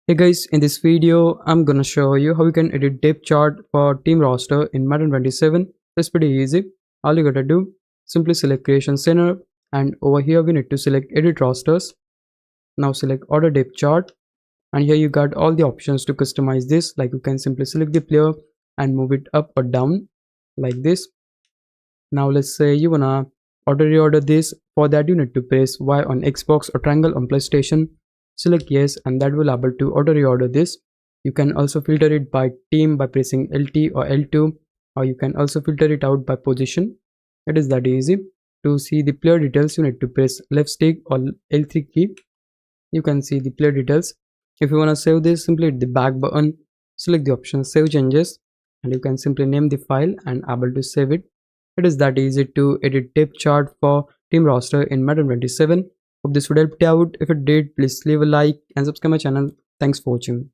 Hey guys, in this video, I'm gonna show you how you can edit depth chart for team roster in Madden 27. It's pretty easy. All you gotta do, simply select creation center, and over here we need to select edit rosters. Now select order depth chart, and here you got all the options to customize this. Like you can simply select the player and move it up or down like this. Now let's say you wanna reorder this. For that you need to press Y on Xbox or triangle on PlayStation. Select yes, and that will able to auto reorder this. You can also filter it by team by pressing LT or L2, or you can also filter it out by position. It is that easy. To see the player details you need to press left stick or L3 key. You can see the player details. If you want to save this, simply hit the back button, select the option save changes, and you can simply name the file and able to save it. It is that easy to edit depth chart for team roster in Madden 27. Hope this would help you out. If it did, please leave a like and subscribe my channel. Thanks for watching.